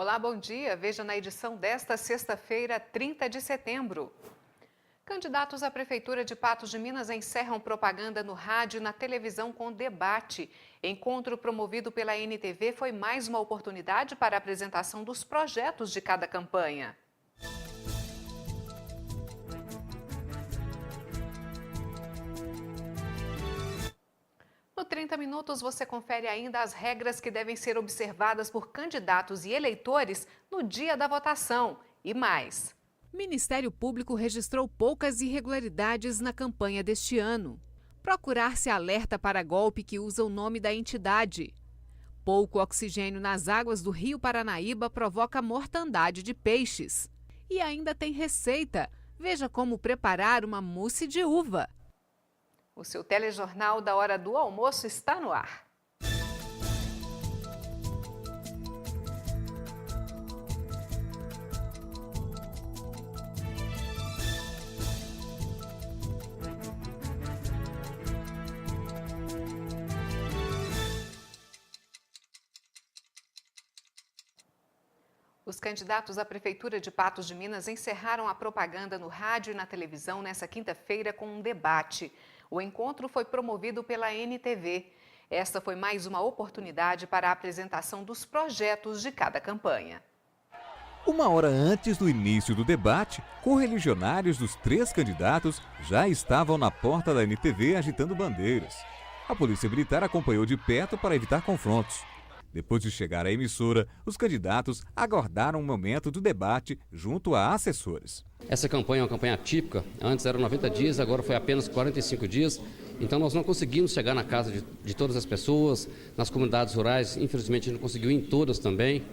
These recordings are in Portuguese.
Olá, bom dia. Veja na edição desta sexta-feira, 30 de setembro. Candidatos à Prefeitura de Patos de Minas encerram propaganda no rádio e na televisão com debate. Encontro promovido pela NTV foi mais uma oportunidade para a apresentação dos projetos de cada campanha. No 30 Minutos, você confere ainda as regras que devem ser observadas por candidatos e eleitores no dia da votação. E mais. Ministério Público registrou poucas irregularidades na campanha deste ano. Procurar-se alerta para golpe que usa o nome da entidade. Pouco oxigênio nas águas do Rio Paranaíba provoca mortandade de peixes. E ainda tem receita. Veja como preparar uma mousse de uva. O seu telejornal da hora do almoço está no ar. Os candidatos à Prefeitura de Patos de Minas encerraram a propaganda no rádio e na televisão nesta quinta-feira com um debate. O encontro foi promovido pela NTV. Esta foi mais uma oportunidade para a apresentação dos projetos de cada campanha. Uma hora antes do início do debate, correligionários dos três candidatos já estavam na porta da NTV agitando bandeiras. A Polícia Militar acompanhou de perto para evitar confrontos. Depois de chegar à emissora, os candidatos aguardaram o momento do debate junto a assessores. Essa campanha é uma campanha atípica. Antes eram 90 dias, agora foi apenas 45 dias. Então nós não conseguimos chegar na casa de todas as pessoas, nas comunidades rurais, infelizmente a gente não conseguiu ir em todas também.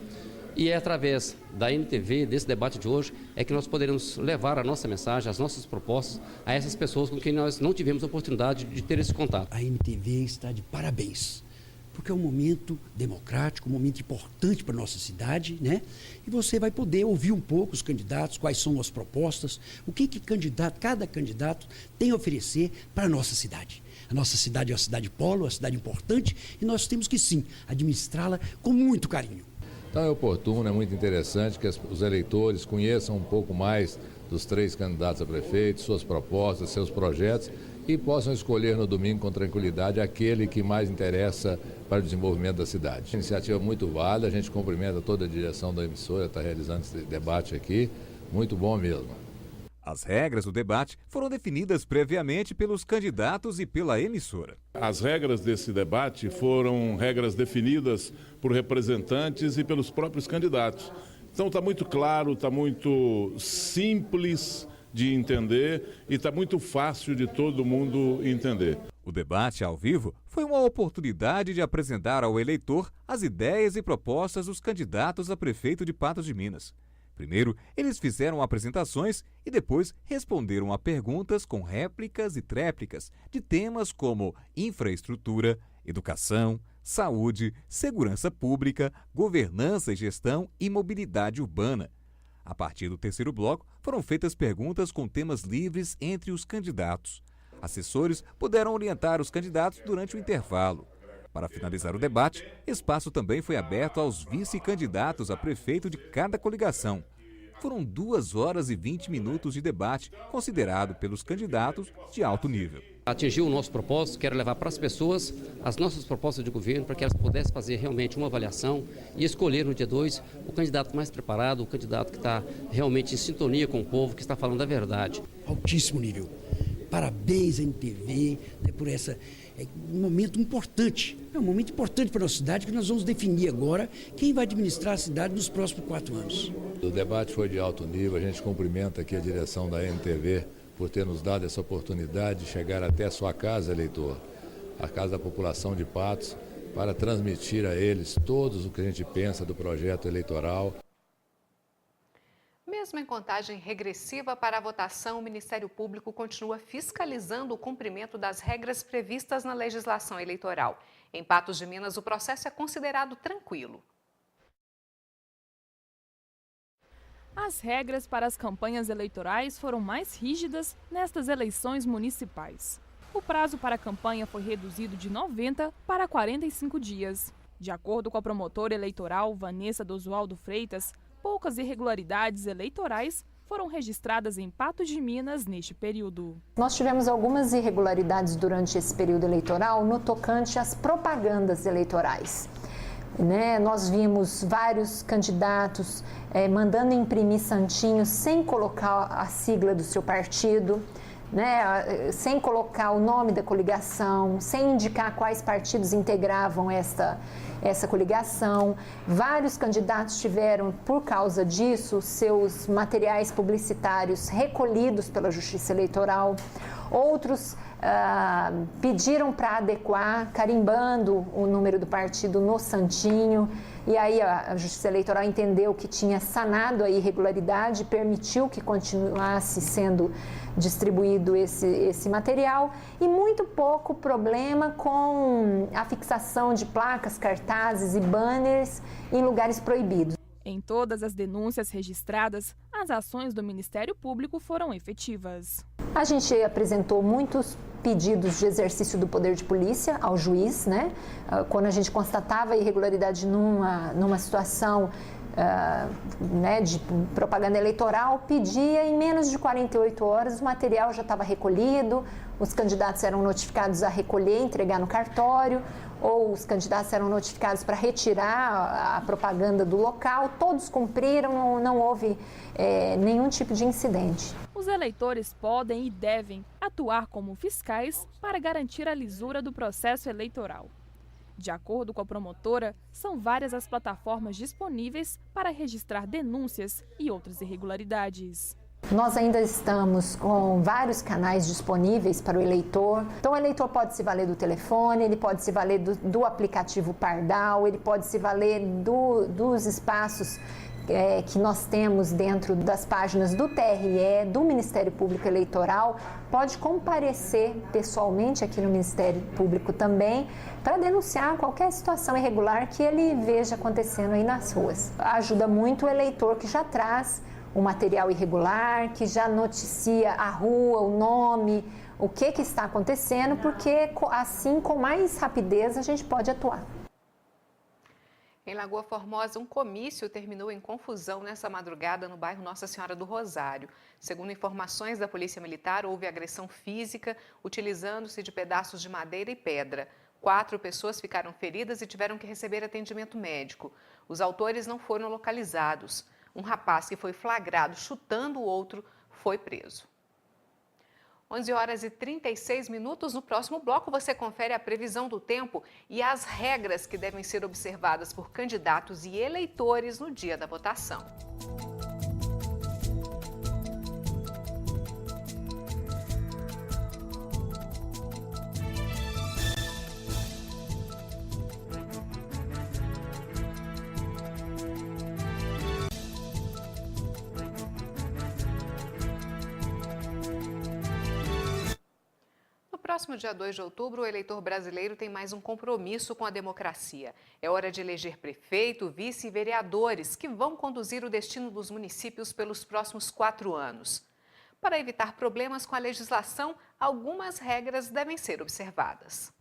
E é através da NTV, desse debate de hoje, é que nós poderemos levar a nossa mensagem, as nossas propostas a essas pessoas com quem nós não tivemos a oportunidade de ter esse contato. A NTV está de parabéns, porque é um momento democrático, um momento importante para a nossa cidade, né? E você vai poder ouvir um pouco os candidatos, quais são as propostas, o que cada candidato tem a oferecer para a nossa cidade. A nossa cidade é uma cidade polo, uma cidade importante, e nós temos que sim, administrá-la com muito carinho. Então é oportuno, é muito interessante que os eleitores conheçam um pouco mais dos três candidatos a prefeito, suas propostas, seus projetos, e possam escolher no domingo com tranquilidade aquele que mais interessa para o desenvolvimento da cidade. Iniciativa muito válida, a gente cumprimenta toda a direção da emissora, está realizando esse debate aqui, muito bom mesmo. As regras do debate foram definidas previamente pelos candidatos e pela emissora. As regras desse debate foram regras definidas por representantes e pelos próprios candidatos. Então está muito claro, está muito simples de entender e está muito fácil de todo mundo entender. O debate ao vivo foi uma oportunidade de apresentar ao eleitor as ideias e propostas dos candidatos a prefeito de Patos de Minas. Primeiro, eles fizeram apresentações e depois responderam a perguntas com réplicas e tréplicas de temas como infraestrutura, educação, saúde, segurança pública, governança e gestão e mobilidade urbana. A partir do terceiro bloco, foram feitas perguntas com temas livres entre os candidatos. Assessores puderam orientar os candidatos durante o intervalo. Para finalizar o debate, espaço também foi aberto aos vice-candidatos a prefeito de cada coligação. Foram 2 horas e 20 minutos de debate, considerado pelos candidatos de alto nível. Atingiu o nosso propósito, quero levar para as pessoas as nossas propostas de governo, para que elas pudessem fazer realmente uma avaliação e escolher no dia 2 o candidato mais preparado, o candidato que está realmente em sintonia com o povo, que está falando a verdade. Altíssimo nível. Parabéns à NTV, né, por esse momento importante. É um momento importante para a nossa cidade, que nós vamos definir agora quem vai administrar a cidade nos próximos 4 anos. O debate foi de alto nível, a gente cumprimenta aqui a direção da NTV por ter nos dado essa oportunidade de chegar até a sua casa, eleitor, a casa da população de Patos, para transmitir a eles todos o que a gente pensa do projeto eleitoral. Mesmo em contagem regressiva para a votação, o Ministério Público continua fiscalizando o cumprimento das regras previstas na legislação eleitoral. Em Patos de Minas, o processo é considerado tranquilo. As regras para as campanhas eleitorais foram mais rígidas nestas eleições municipais. O prazo para a campanha foi reduzido de 90 para 45 dias. De acordo com a promotora eleitoral Vanessa Dosualdo Freitas, poucas irregularidades eleitorais foram registradas em Patos de Minas neste período. Nós tivemos algumas irregularidades durante esse período eleitoral no tocante às propagandas eleitorais. Nós vimos vários candidatos mandando imprimir santinhos sem colocar a sigla do seu partido, sem colocar o nome da coligação, sem indicar quais partidos integravam essa coligação. Vários candidatos tiveram, por causa disso, seus materiais publicitários recolhidos pela Justiça Eleitoral. Outros pediram para adequar, carimbando o número do partido no santinho. E aí a Justiça Eleitoral entendeu que tinha sanado a irregularidade, permitiu que continuasse sendo distribuído esse material, e muito pouco problema com a fixação de placas, cartazes e banners em lugares proibidos. Em todas as denúncias registradas, as ações do Ministério Público foram efetivas. A gente apresentou muitos pedidos de exercício do poder de polícia ao juiz, Quando a gente constatava irregularidade numa situação de propaganda eleitoral, pedia em menos de 48 horas, o material já estava recolhido, os candidatos eram notificados a recolher, entregar no cartório, ou os candidatos eram notificados para retirar a propaganda do local. Todos cumpriram, não houve nenhum tipo de incidente. Os eleitores podem e devem atuar como fiscais para garantir a lisura do processo eleitoral. De acordo com a promotora, são várias as plataformas disponíveis para registrar denúncias e outras irregularidades. Nós ainda estamos com vários canais disponíveis para o eleitor. Então, o eleitor pode se valer do telefone, ele pode se valer do aplicativo Pardal, ele pode se valer dos espaços que nós temos dentro das páginas do TRE, do Ministério Público Eleitoral. Pode comparecer pessoalmente aqui no Ministério Público também para denunciar qualquer situação irregular que ele veja acontecendo aí nas ruas. Ajuda muito o eleitor que já traz o material irregular, que já noticia a rua, o nome, o que está acontecendo, porque assim, com mais rapidez, a gente pode atuar. Em Lagoa Formosa, um comício terminou em confusão nessa madrugada no bairro Nossa Senhora do Rosário. Segundo informações da Polícia Militar, houve agressão física utilizando-se de pedaços de madeira e pedra. 4 pessoas ficaram feridas e tiveram que receber atendimento médico. Os autores não foram localizados. Um rapaz que foi flagrado chutando o outro foi preso. 11h36. No próximo bloco, você confere a previsão do tempo e as regras que devem ser observadas por candidatos e eleitores no dia da votação. No próximo dia 2 de outubro, o eleitor brasileiro tem mais um compromisso com a democracia. É hora de eleger prefeito, vice e vereadores que vão conduzir o destino dos municípios pelos próximos 4 anos. Para evitar problemas com a legislação, algumas regras devem ser observadas.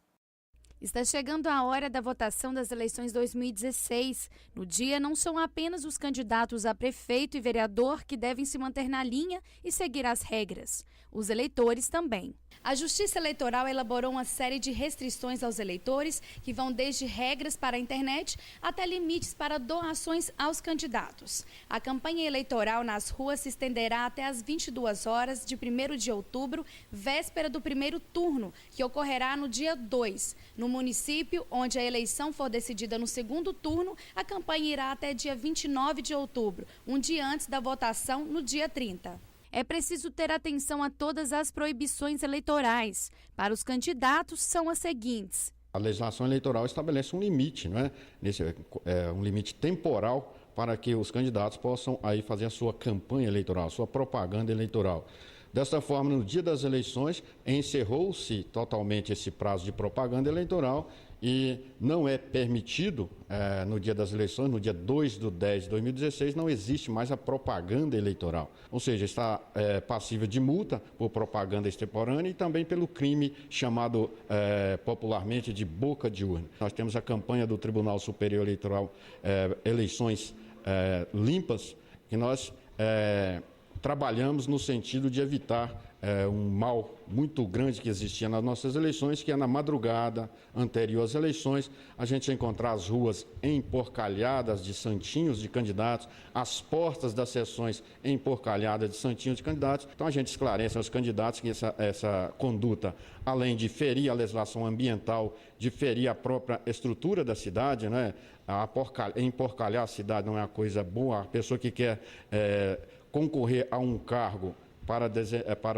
Está chegando a hora da votação das eleições 2016. No dia, não são apenas os candidatos a prefeito e vereador que devem se manter na linha e seguir as regras. Os eleitores também. A Justiça Eleitoral elaborou uma série de restrições aos eleitores que vão desde regras para a internet até limites para doações aos candidatos. A campanha eleitoral nas ruas se estenderá até às 22 horas de 1º de outubro, véspera do primeiro turno, que ocorrerá no dia 2. No município, onde a eleição for decidida no segundo turno, a campanha irá até dia 29 de outubro, um dia antes da votação, no dia 30. É preciso ter atenção a todas as proibições eleitorais. Para os candidatos, são as seguintes. A legislação eleitoral estabelece um limite, não é? Um limite temporal para que os candidatos possam aí fazer a sua campanha eleitoral, a sua propaganda eleitoral. Desta forma, no dia das eleições, encerrou-se totalmente esse prazo de propaganda eleitoral e não é permitido, no dia das eleições, no dia 2/10 de 2016, não existe mais a propaganda eleitoral. Ou seja, está passível de multa por propaganda extemporânea e também pelo crime chamado popularmente de boca de urna. Nós temos a campanha do Tribunal Superior Eleitoral, Eleições Limpas, que nós trabalhamos no sentido de evitar um mal muito grande que existia nas nossas eleições, que é na madrugada anterior às eleições, a gente encontrar as ruas emporcalhadas de santinhos de candidatos, as portas das sessões emporcalhadas de santinhos de candidatos. Então a gente esclarece aos candidatos que essa conduta, além de ferir a legislação ambiental, de ferir a própria estrutura da cidade, né? Emporcalhar a cidade não é uma coisa boa. A pessoa que quer concorrer a um cargo para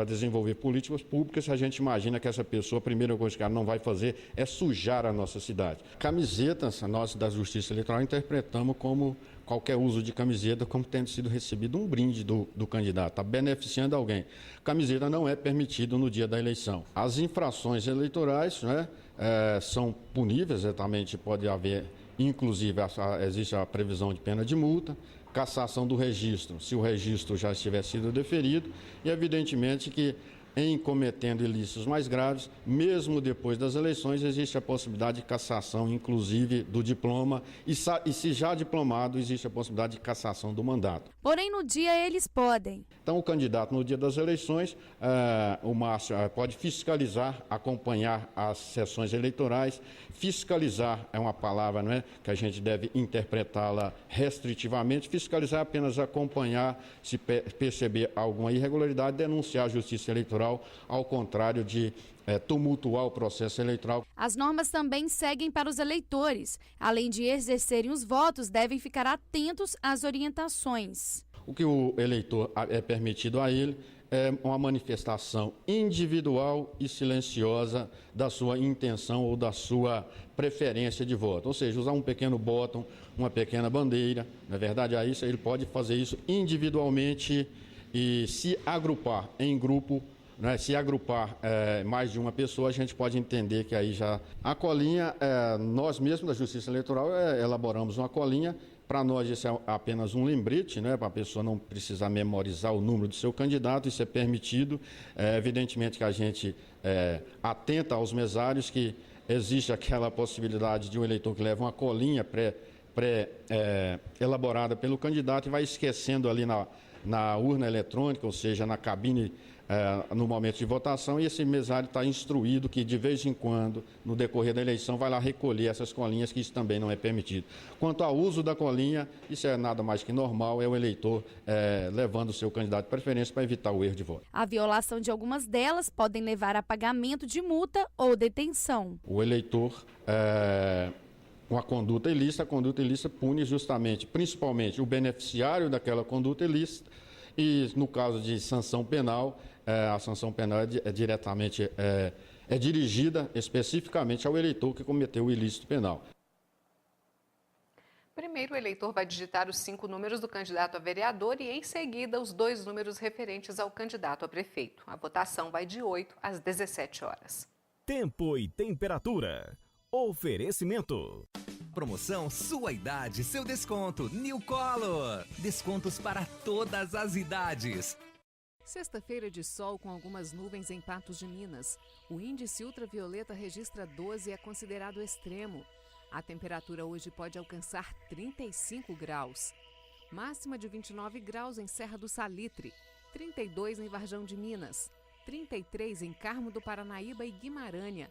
desenvolver políticas públicas, a gente imagina que essa pessoa, a primeira coisa que ela não vai fazer é sujar a nossa cidade. Camisetas, nós da Justiça Eleitoral interpretamos como qualquer uso de camiseta como tendo sido recebido um brinde do candidato, está beneficiando alguém. Camiseta não é permitido no dia da eleição. As infrações eleitorais, né, são puníveis, exatamente, pode haver, inclusive, existe a previsão de pena de multa, cassação do registro, se o registro já tiver sido deferido, e evidentemente que em cometendo ilícitos mais graves, mesmo depois das eleições, existe a possibilidade de cassação, inclusive, do diploma, e se já diplomado, existe a possibilidade de cassação do mandato. Porém, no dia eles podem. Então, o candidato, no dia das eleições, o Márcio pode fiscalizar, acompanhar as sessões eleitorais. Fiscalizar é uma palavra, não é, que a gente deve interpretá-la restritivamente. Fiscalizar é apenas acompanhar, se perceber alguma irregularidade, denunciar a Justiça Eleitoral, ao contrário de tumultuar o processo eleitoral. As normas também seguem para os eleitores. Além de exercerem os votos, devem ficar atentos às orientações. O que o eleitor é permitido a ele é uma manifestação individual e silenciosa da sua intenção ou da sua preferência de voto. Ou seja, usar um pequeno botão, uma pequena bandeira. Na verdade, a isso ele pode fazer isso individualmente e se agrupar em grupo. Se agrupar mais de uma pessoa, a gente pode entender que aí já... A colinha, nós mesmos da Justiça Eleitoral elaboramos uma colinha. Para nós isso é apenas um lembrete, né, para a pessoa não precisar memorizar o número do seu candidato, isso é permitido. Evidentemente que a gente atenta aos mesários, que existe aquela possibilidade de um eleitor que leva uma colinha elaborada pelo candidato e vai esquecendo ali na urna eletrônica, ou seja, na cabine, no momento de votação, e esse mesário está instruído que, de vez em quando, no decorrer da eleição, vai lá recolher essas colinhas, que isso também não é permitido. Quanto ao uso da colinha, isso é nada mais que normal, é o eleitor levando o seu candidato de preferência para evitar o erro de voto. A violação de algumas delas podem levar a pagamento de multa ou detenção. O eleitor... uma conduta ilícita, a conduta ilícita pune justamente, principalmente, o beneficiário daquela conduta ilícita, e no caso de sanção penal, a sanção penal é diretamente dirigida especificamente ao eleitor que cometeu o ilícito penal. Primeiro, o eleitor vai digitar os 5 números do candidato a vereador e, em seguida, os 2 números referentes ao candidato a prefeito. A votação vai de 8 às 17 horas. Tempo e temperatura. Oferecimento. Promoção Sua Idade, Seu Desconto. New Color. Descontos para todas as idades. Sexta-feira de sol com algumas nuvens em Patos de Minas. O índice ultravioleta registra 12 e é considerado extremo. A temperatura hoje pode alcançar 35 graus. Máxima de 29 graus em Serra do Salitre, 32 em Varjão de Minas, 33 em Carmo do Paranaíba e Guimarães.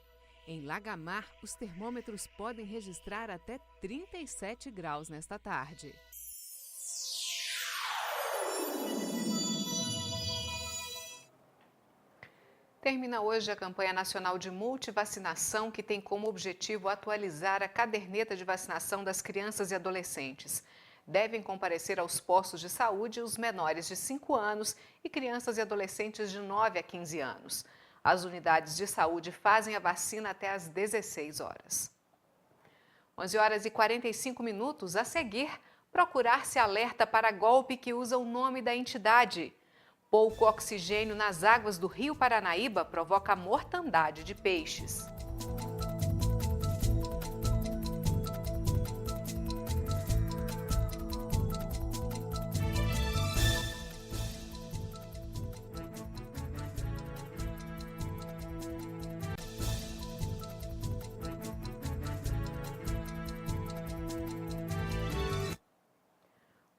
Em Lagamar, os termômetros podem registrar até 37 graus nesta tarde. Termina hoje a campanha nacional de multivacinação, que tem como objetivo atualizar a caderneta de vacinação das crianças e adolescentes. Devem comparecer aos postos de saúde os menores de 5 anos e crianças e adolescentes de 9 a 15 anos. As unidades de saúde fazem a vacina até às 16 horas. 11 horas e 45 minutos. A seguir, procurar-se alerta para golpe que usa o nome da entidade. Pouco oxigênio nas águas do Rio Paranaíba provoca mortandade de peixes.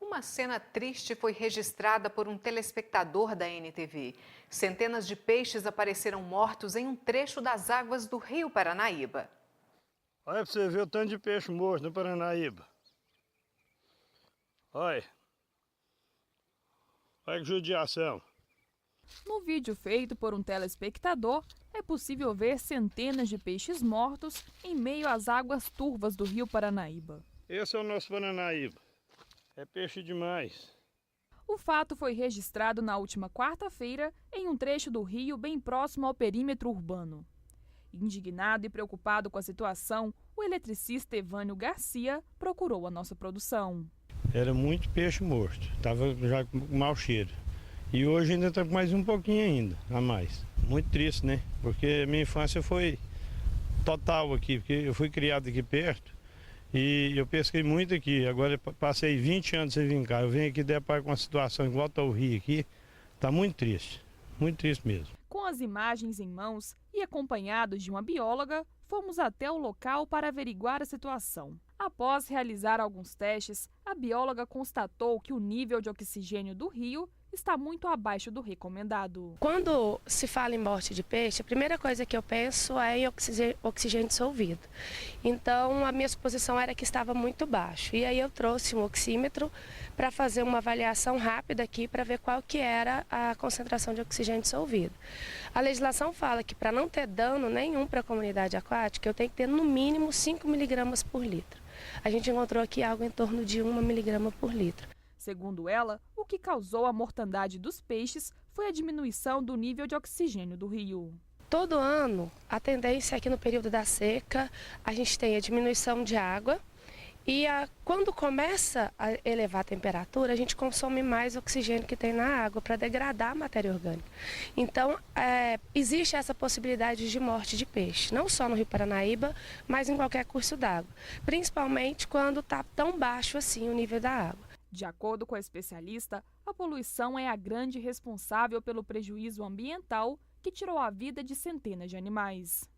Uma cena triste foi registrada por um telespectador da NTV. Centenas de peixes apareceram mortos em um trecho das águas do Rio Paranaíba. Olha para você ver o tanto de peixe morto no Paranaíba. Olha. Olha que judiação. No vídeo feito por um telespectador, é possível ver centenas de peixes mortos em meio às águas turvas do Rio Paranaíba. Esse é o nosso Paranaíba. É peixe demais. O fato foi registrado na última quarta-feira em um trecho do rio bem próximo ao perímetro urbano. Indignado e preocupado com a situação, o eletricista Evânio Garcia procurou a nossa produção. Era muito peixe morto, estava já com mau cheiro. E hoje ainda está com mais um pouquinho ainda, a mais. Muito triste, né? Porque minha infância foi total aqui, porque eu fui criado aqui perto. E eu pesquei muito aqui, agora passei 20 anos sem vir cá. Eu venho aqui deparo com uma situação igual está o rio aqui, está muito triste mesmo. Com as imagens em mãos e acompanhados de uma bióloga, fomos até o local para averiguar a situação. Após realizar alguns testes, a bióloga constatou que o nível de oxigênio do rio está muito abaixo do recomendado. Quando se fala em morte de peixe, a primeira coisa que eu penso é em oxigênio dissolvido. Então, a minha suposição era que estava muito baixo. E aí eu trouxe um oxímetro para fazer uma avaliação rápida aqui para ver qual que era a concentração de oxigênio dissolvido. A legislação fala que para não ter dano nenhum para a comunidade aquática, eu tenho que ter no mínimo 5 miligramas por litro. A gente encontrou aqui algo em torno de 1 miligrama por litro. Segundo ela, o que causou a mortandade dos peixes foi a diminuição do nível de oxigênio do rio. Todo ano, a tendência é que no período da seca, a gente tem a diminuição de água e quando começa a elevar a temperatura, a gente consome mais oxigênio que tem na água para degradar a matéria orgânica. Então, existe essa possibilidade de morte de peixe, não só no Rio Paranaíba, mas em qualquer curso d'água, principalmente quando está tão baixo assim o nível da água. De acordo com a especialista, a poluição é a grande responsável pelo prejuízo ambiental que tirou a vida de centenas de animais.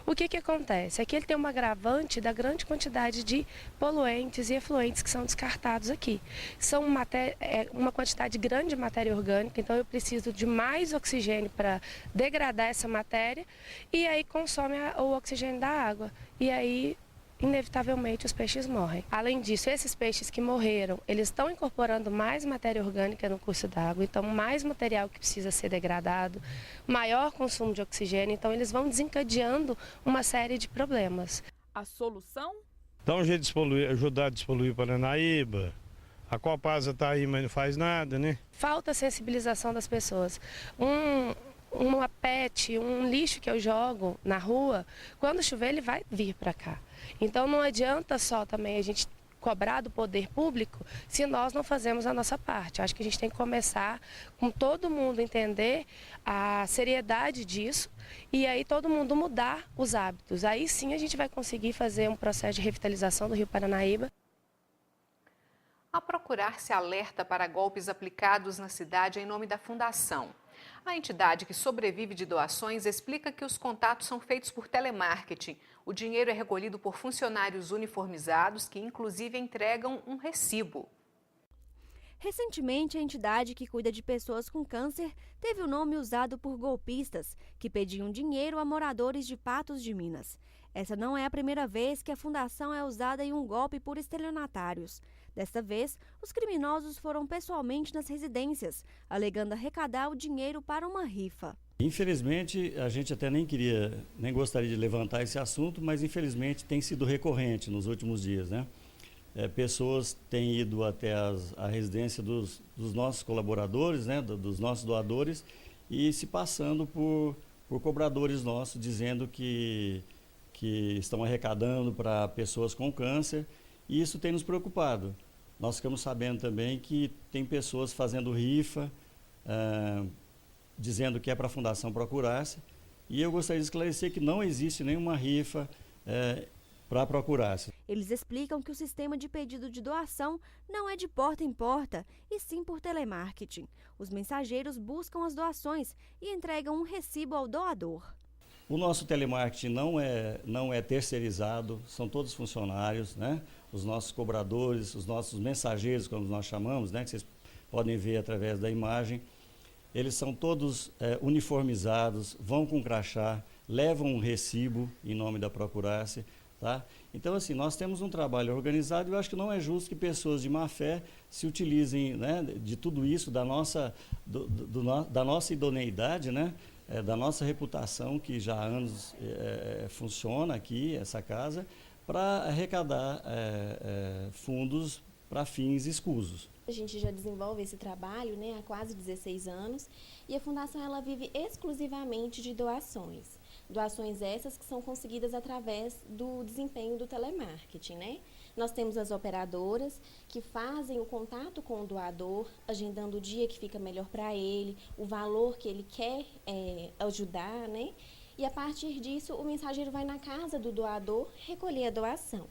O que acontece? É que ele tem um agravante da grande quantidade de poluentes e efluentes que são descartados aqui. São uma quantidade grande de matéria orgânica, então eu preciso de mais oxigênio para degradar essa matéria e aí consome o oxigênio da água. E aí, inevitavelmente, os peixes morrem. Além disso, esses peixes que morreram, eles estão incorporando mais matéria orgânica no curso d'água, então mais material que precisa ser degradado, maior consumo de oxigênio, então eles vão desencadeando uma série de problemas. A solução? Dá um jeito de ajudar a despoluir o Paranaíba. A Copasa está aí, mas não faz nada, né? Falta sensibilização das pessoas. Uma PET, um lixo que eu jogo na rua, quando chover ele vai vir para cá. Então não adianta só também a gente cobrar do poder público se nós não fazemos a nossa parte. Acho que a gente tem que começar com todo mundo entender a seriedade disso e aí todo mundo mudar os hábitos. Aí sim a gente vai conseguir fazer um processo de revitalização do Rio Paranaíba. A Procurar se alerta para golpes aplicados na cidade em nome da Fundação. A entidade que sobrevive de doações explica que os contatos são feitos por telemarketing. O dinheiro é recolhido por funcionários uniformizados que, inclusive, entregam um recibo. Recentemente, a entidade que cuida de pessoas com câncer teve o nome usado por golpistas que pediam dinheiro a moradores de Patos de Minas. Essa não é a primeira vez que a fundação é usada em um golpe por estelionatários. Desta vez, os criminosos foram pessoalmente nas residências, alegando arrecadar o dinheiro para uma rifa. Infelizmente, a gente até nem gostaria de levantar esse assunto, mas infelizmente tem sido recorrente nos últimos dias, né? Pessoas têm ido até a residência dos nossos colaboradores, né, dos nossos doadores, e se passando por cobradores nossos, dizendo que estão arrecadando para pessoas com câncer, e isso tem nos preocupado. Nós ficamos sabendo também que tem pessoas fazendo rifa dizendo que é para a Fundação Procurar-se. E eu gostaria de esclarecer que não existe nenhuma rifa para Procurar-se. Eles explicam que o sistema de pedido de doação não é de porta em porta, e sim por telemarketing. Os mensageiros buscam as doações e entregam um recibo ao doador. O nosso telemarketing não é terceirizado, são todos funcionários, né? Os nossos cobradores, os nossos mensageiros, como nós chamamos, né? Que vocês podem ver através da imagem. Eles são todos uniformizados, vão com crachá, levam um recibo em nome da Procurar-se. Tá? Então, assim, nós temos um trabalho organizado e eu acho que não é justo que pessoas de má fé se utilizem, né, de tudo isso, da nossa idoneidade, né, da nossa reputação, que já há anos funciona aqui, essa casa, para arrecadar fundos para fins escusos. A gente já desenvolve esse trabalho, né, há quase 16 anos, e a Fundação ela vive exclusivamente de doações. Doações essas que são conseguidas através do desempenho do telemarketing, né? Nós temos as operadoras que fazem o contato com o doador, agendando o dia que fica melhor para ele, o valor que ele quer ajudar, né? E a partir disso, o mensageiro vai na casa do doador recolher a doação.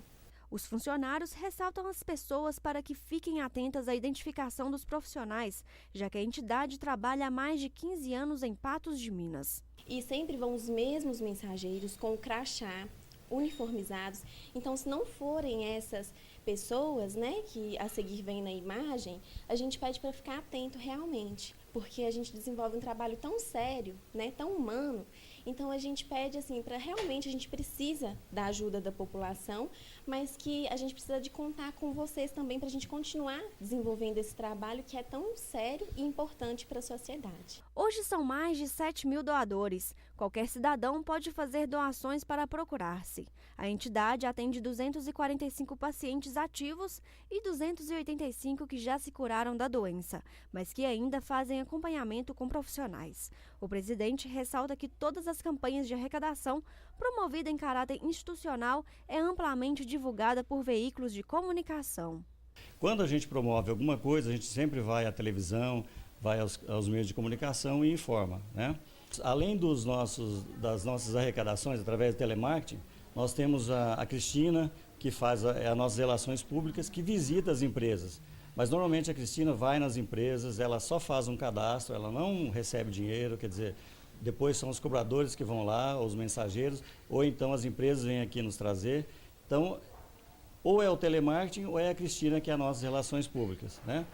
Os funcionários ressaltam as pessoas para que fiquem atentas à identificação dos profissionais, já que a entidade trabalha há mais de 15 anos em Patos de Minas. E sempre vão os mesmos mensageiros com o crachá, uniformizados. Então, se não forem essas pessoas, né, que a seguir vem na imagem, a gente pede para ficar atento realmente, porque a gente desenvolve um trabalho tão sério, né, tão humano. Então, a gente pede, assim, para realmente, a gente precisa da ajuda da população, mas que a gente precisa de contar com vocês também para a gente continuar desenvolvendo esse trabalho que é tão sério e importante para a sociedade. Hoje são mais de 7.000 doadores. Qualquer cidadão pode fazer doações para Procurar-se. A entidade atende 245 pacientes ativos e 285 que já se curaram da doença, mas que ainda fazem acompanhamento com profissionais. O presidente ressalta que todas as campanhas de arrecadação promovida em caráter institucional é amplamente divulgada por veículos de comunicação. Quando a gente promove alguma coisa, a gente sempre vai à televisão, vai aos meios de comunicação e informa, né? Além das nossas arrecadações através do telemarketing, nós temos a Cristina, que faz as nossas relações públicas, que visita as empresas. Mas normalmente a Cristina vai nas empresas, ela só faz um cadastro, ela não recebe dinheiro, quer dizer, depois são os cobradores que vão lá, os mensageiros, ou então as empresas vêm aqui nos trazer. Então, ou é o telemarketing ou é a Cristina, que é as nossas relações públicas, né?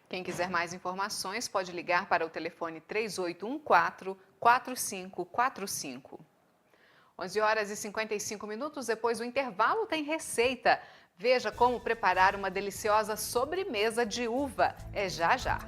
Quem quiser mais informações pode ligar para o telefone 3814-4545. 11h55, depois do intervalo tem receita. Veja como preparar uma deliciosa sobremesa de uva. É já já.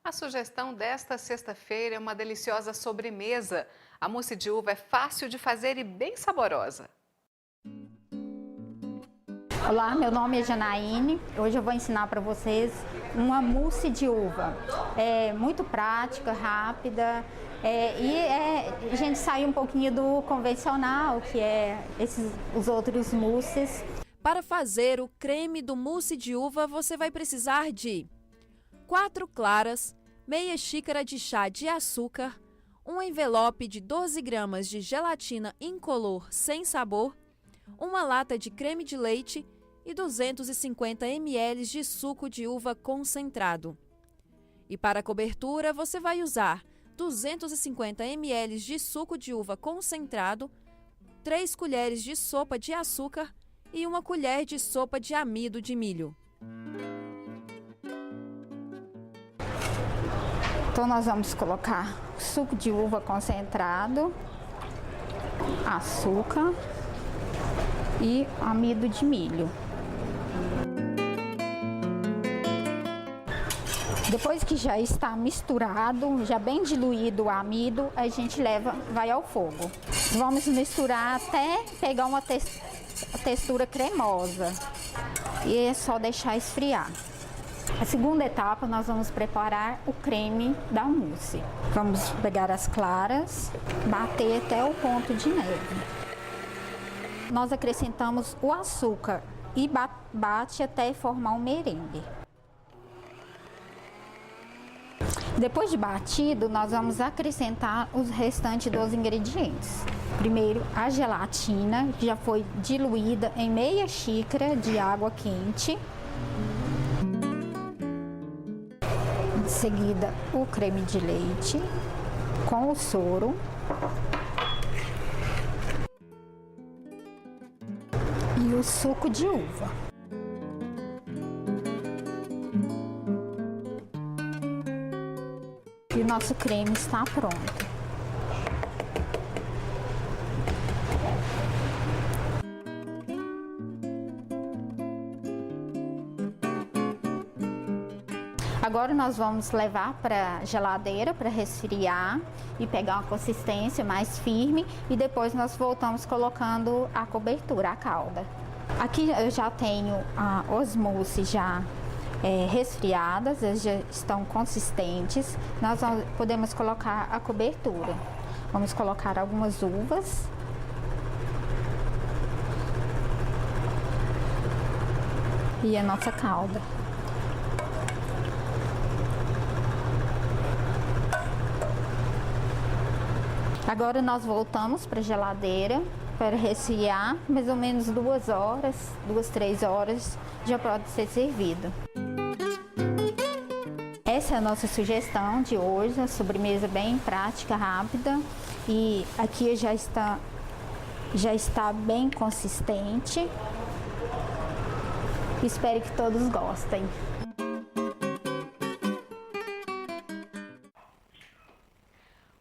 A sugestão desta sexta-feira é uma deliciosa sobremesa. A mousse de uva é fácil de fazer e bem saborosa. Olá, meu nome é Janaíne. Hoje eu vou ensinar para vocês uma mousse de uva. É muito prática, rápida a gente sai um pouquinho do convencional, que é os outros mousses. Para fazer o creme do mousse de uva, você vai precisar de 4 claras, meia xícara de chá de açúcar, um envelope de 12 gramas de gelatina incolor sem sabor, uma lata de creme de leite e 250 ml de suco de uva concentrado. E para a cobertura, você vai usar 250 ml de suco de uva concentrado, 3 colheres de sopa de açúcar e 1 colher de sopa de amido de milho. Então nós vamos colocar suco de uva concentrado, açúcar e amido de milho. Depois que já está misturado, já bem diluído o amido, a gente vai ao fogo. Vamos misturar até pegar uma textura cremosa. E é só deixar esfriar. A segunda etapa, nós vamos preparar o creme da mousse. Vamos pegar as claras, bater até o ponto de neve. Nós acrescentamos o açúcar e bate até formar um merengue. Depois de batido, nós vamos acrescentar os restantes dos ingredientes. Primeiro, a gelatina, que já foi diluída em meia xícara de água quente. Em seguida, o creme de leite com o soro. E o suco de uva. E o nosso creme está pronto. Agora nós vamos levar para a geladeira para resfriar e pegar uma consistência mais firme e depois nós voltamos colocando a cobertura, a calda. Aqui eu já tenho os mousses já resfriadas, eles já estão consistentes. Nós podemos colocar a cobertura. Vamos colocar algumas uvas. E a nossa calda. Agora nós voltamos para a geladeira para resfriar, mais ou menos 2 horas, 3 horas, já pode ser servido. Essa é a nossa sugestão de hoje, a sobremesa bem prática, rápida, e aqui já está bem consistente. Espero que todos gostem.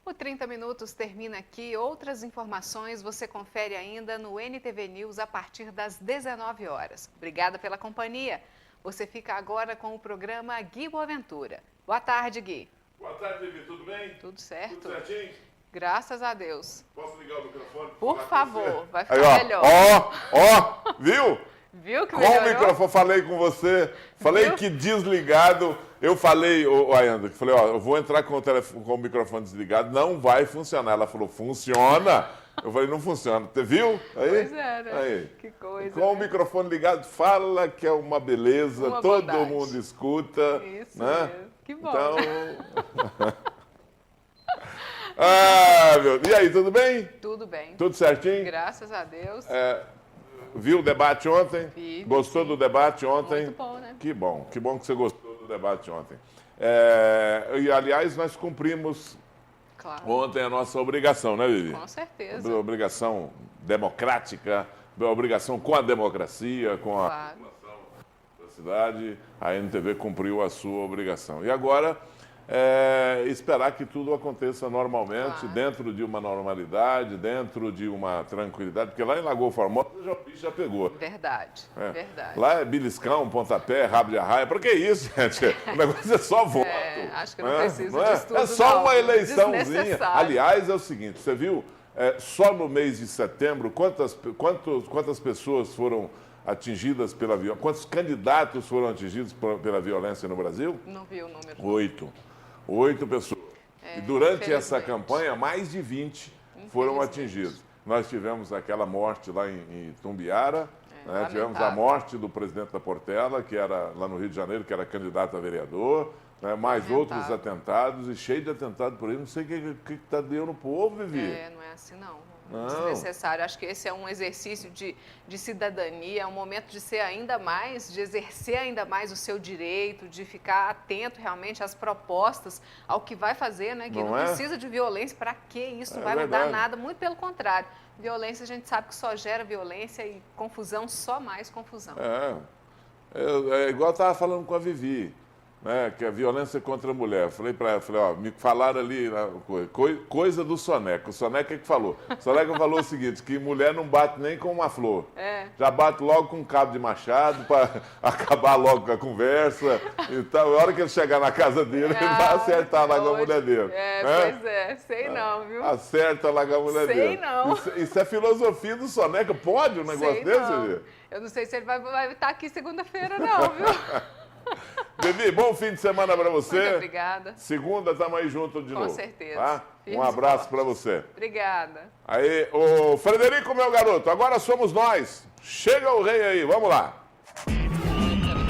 O 30 Minutos termina aqui. Outras informações você confere ainda no NTV News a partir das 19 horas. Obrigada pela companhia. Você fica agora com o programa Gui Boaventura. Boa tarde, Gui. Boa tarde, Vivi. Tudo bem? Tudo certo. Tudo certinho? Graças a Deus. Posso ligar o microfone? Por favor, vai ficar aí, melhor. Viu? Viu que melhorou? Com o microfone, falei com você. Falei que desligado. Eu falei, Ayanda, eu vou entrar com o microfone desligado, não vai funcionar. Ela falou, funciona? Eu falei, não funciona. Você viu? Aí? Pois é, né? Aí. Que coisa. Com o microfone ligado, fala que é uma beleza, todo mundo escuta. Isso né? mesmo. Que bom. Então... E aí, tudo bem? Tudo bem. Tudo certinho? Graças a Deus. Viu o debate ontem? Vi, Gostou do debate ontem? Muito bom, né? Que bom que você gostou do debate ontem. E, aliás, nós cumprimos ontem a nossa obrigação, né, Vivi? Com certeza. Obrigação democrática, obrigação com a democracia, com a população da cidade. A NTV cumpriu a sua obrigação. E agora... esperar que tudo aconteça normalmente, dentro de uma normalidade, dentro de uma tranquilidade, porque lá em Lagoa Formosa o bicho já pegou. Verdade, verdade. Lá é beliscão, pontapé, rabo de arraia. Para que isso, gente? O negócio é só voto. Acho que não precisa disso tudo, é só uma eleiçãozinha. Aliás, é o seguinte, você viu, só no mês de setembro, quantas pessoas foram atingidas pela violência? Quantos candidatos foram atingidos pela violência no Brasil? Não vi o número. 8 pessoas. E durante essa campanha, mais de 20 foram atingidos. Nós tivemos aquela morte lá em Itumbiara, né? Tivemos a morte do presidente da Portela, que era lá no Rio de Janeiro, que era candidato a vereador, né? Mais outros atentados, e cheio de atentados por aí. Não sei o que está dando no povo, Vivi. Não é assim, não. Desnecessário. Acho que esse é um exercício de cidadania, é um momento de ser ainda mais, de exercer ainda mais o seu direito, de ficar atento realmente às propostas, ao que vai fazer, né? Que não precisa de violência, para que isso? Não vai mudar nada, muito pelo contrário. Violência, a gente sabe que só gera violência e confusão, só mais confusão. É igual eu estava falando com a Vivi. né, que é violência contra a mulher. Falei para ela, ó, me falaram ali coisa do Soneca. O Soneca que falou. O Soneca falou o seguinte, que mulher não bate nem com uma flor. Já bate logo com um cabo de machado para acabar logo com a conversa. Então, a hora que ele chegar na casa dele, ele vai acertar lá com a mulher dele. Pois é, sei não, viu? Acerta lá com a mulher dele. Sei não. Isso é filosofia do Soneca. Pode um negócio desse, Vivi? Eu não sei se ele vai estar aqui segunda-feira não, viu? Vivi, bom fim de semana para você. Muito obrigada. Segunda, estamos aí junto de novo. Com certeza. Tá? Um abraço para você. Obrigada. Aí, ô Frederico, meu garoto, agora somos nós. Chega o rei aí, vamos lá.